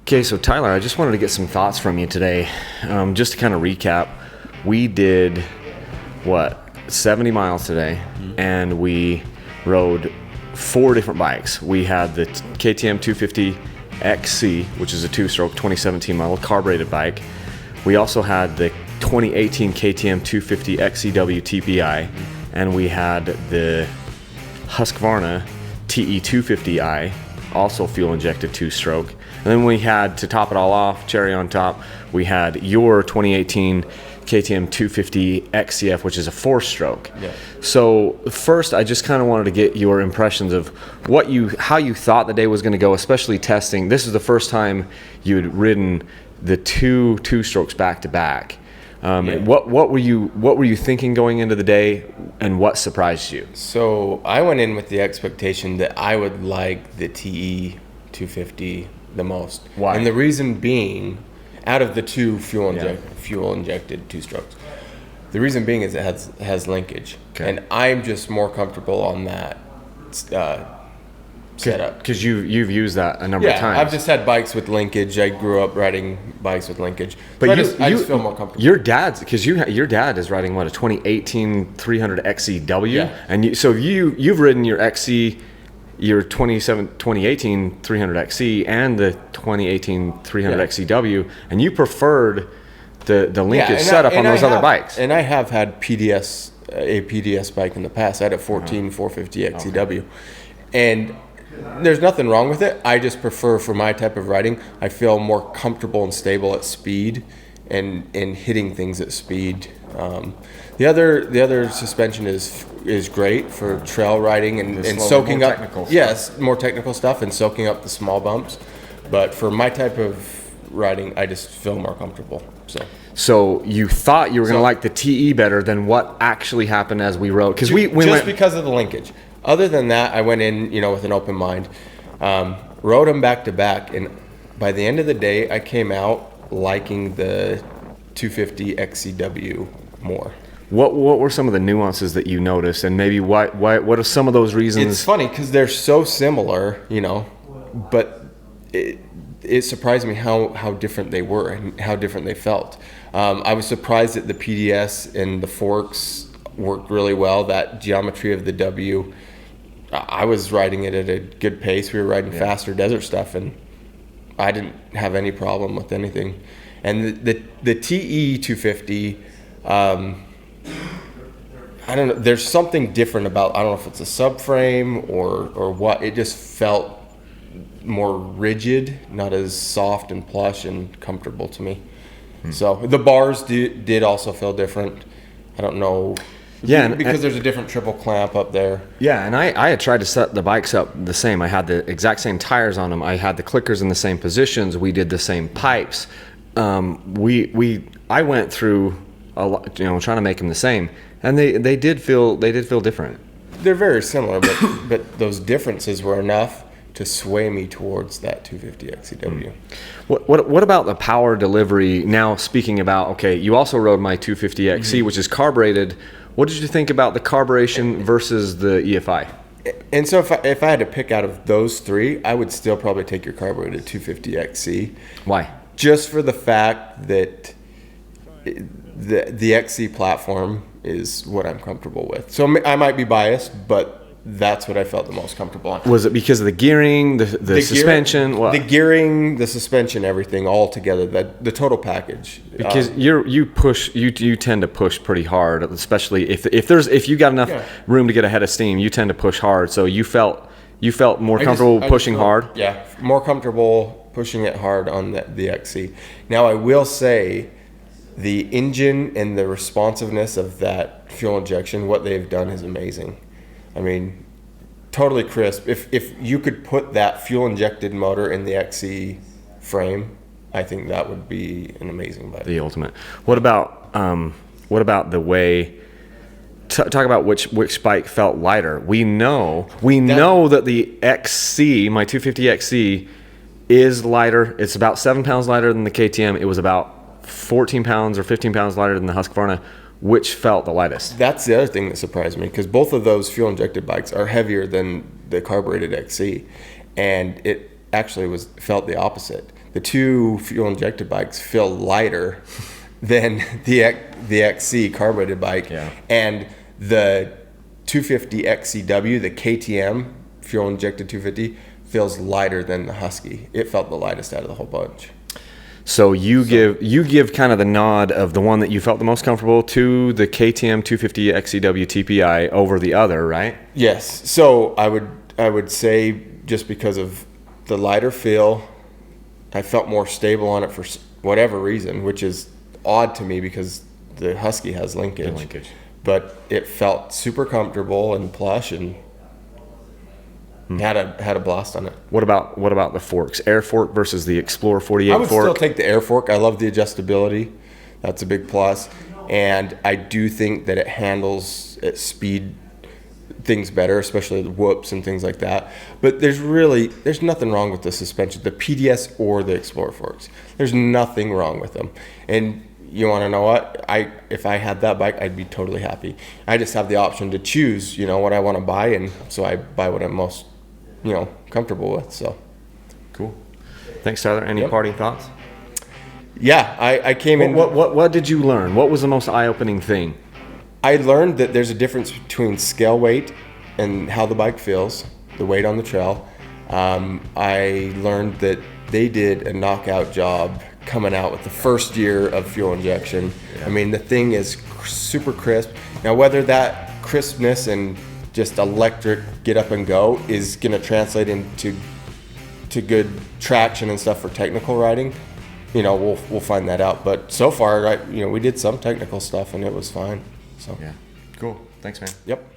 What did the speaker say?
Okay, so Tyler, I just wanted to get some thoughts from you today. Just to kind of recap, we did, 70 miles today, and we rode 4 different bikes. We had the KTM 250 XC, which is a 2-stroke 2017 model carbureted bike. We also had the 2018 KTM 250 XCW TPI, and we had the Husqvarna TE250i, also fuel injected 2-stroke. And then we had, to top it all off, cherry on top, we had your 2018 KTM 250 XCF, which is a 4-stroke. Yeah. So first, I just kind of wanted to get your impressions of how you thought the day was going to go, especially testing. This is the first time you had ridden the two strokes back to back. What were you thinking going into the day, and what surprised you? So I went in with the expectation that I would like the TE250 the most. Why? And the reason being, out of the two fuel injected 2-strokes, the reason being is it has linkage, and I'm just more comfortable on that setup. Because you've used that a number of times. I've just had bikes with linkage. I grew up riding bikes with linkage, but I just feel more comfortable. Your dad is riding a 2018 300 XCW, and you've ridden your XC, your 2018 300 XC and the 2018 300 XCW, and you preferred the linkage setup on those other bikes. And I have had a PDS bike in the past. I had a 450 XCW, and there's nothing wrong with it. I just prefer, for my type of riding, I feel more comfortable and stable at speed and hitting things at speed. The other suspension is great for trail riding and soaking up more technical stuff and soaking up the small bumps. But for my type of riding, I just feel more comfortable. So you thought you were going to like the TE better than what actually happened as we rode? Because because of the linkage. Other than that, I went in, with an open mind, rode them back to back, and by the end of the day, I came out liking the 250 XCW more. What were some of the nuances that you noticed, and maybe what are some of those reasons? It's funny because they're so similar, but it surprised me how different they were and how different they felt. I was surprised that the PDS and the forks worked really well. That geometry of the W, I was riding it at a good pace. We were riding faster desert stuff, and I didn't have any problem with anything. And the TE 250, I don't know. There's something different about. I don't know if it's a subframe or what. It just felt more rigid, not as soft and plush and comfortable to me. So the bars did also feel different. I don't know. Yeah, because there's a different triple clamp up there. Yeah, and I had tried to set the bikes up the same. I had the exact same tires on them. I had the clickers in the same positions. We did the same pipes. I went through a lot, trying to make them the same, and they did feel different. They're very similar, but those differences were enough to sway me towards that 250 XCW. What about the power delivery? Now, speaking about, you also rode my 250 XC, which is carbureted. What did you think about the carburation versus the EFI? And so if I had to pick out of those three, I would still probably take your carbureted 250 XC. Why? Just for the fact that the XC platform is what I'm comfortable with. So I might be biased, but that's what I felt the most comfortable on. Was it because of the gearing, the suspension? The gearing, the suspension, everything all together, the total package. Because you tend to push pretty hard, especially if you got enough room to get ahead of steam, you tend to push hard. So you felt more comfortable pushing hard? Yeah, more comfortable pushing it hard on the XC. Now I will say the engine and the responsiveness of that fuel injection, what they've done is amazing. I mean, totally crisp. If you could put that fuel injected motor in the XC frame, I think that would be an amazing bike. The ultimate. What about the way? Talk about which bike felt lighter. We know that the XC, my 250 XC, is lighter. It's about 7 pounds lighter than the KTM. It was about 14 pounds or 15 pounds lighter than the Husqvarna. Which felt the lightest? That's the other thing that surprised me, because both of those fuel-injected bikes are heavier than the carbureted XC, and it actually felt the opposite. the two fuel injected bikes feel lighter than the XC carbureted bike. Yeah. And the 250 XCW, the KTM fuel injected 250, feels lighter than the Husky. It felt the lightest out of the whole bunch. So you give kind of the nod of the one that you felt the most comfortable to the KTM 250 XCW TPI over the other, right? Yes. So I would say just because of the lighter feel, I felt more stable on it for whatever reason, which is odd to me because the Husky has linkage. But it felt super comfortable and plush, and had a blast on it. What about the forks? Air fork versus the Explorer 48 I would fork? still take the air fork. I love the adjustability. That's a big plus. And I do think that it handles at speed things better, especially the whoops and things like that. But there's nothing wrong with the suspension, the PDS or the Explorer forks. There's nothing wrong with them. And you want to know what? If I had that bike, I'd be totally happy. I just have the option to choose, what I want to buy, and so I buy what I'm most, comfortable with. So cool. Thanks, Tyler. Any parting thoughts? Yeah, I came in. What did you learn? What was the most eye-opening thing? I learned that there's a difference between scale weight and how the bike feels, the weight on the trail. I learned that they did a knockout job coming out with the first year of fuel injection. Yeah. I mean, the thing is super crisp. Now, whether that crispness and just electric get up and go is going to translate into good traction and stuff for technical riding, we'll find that out. But so far, we did some technical stuff and it was fine. So yeah, cool. Thanks, man. Yep.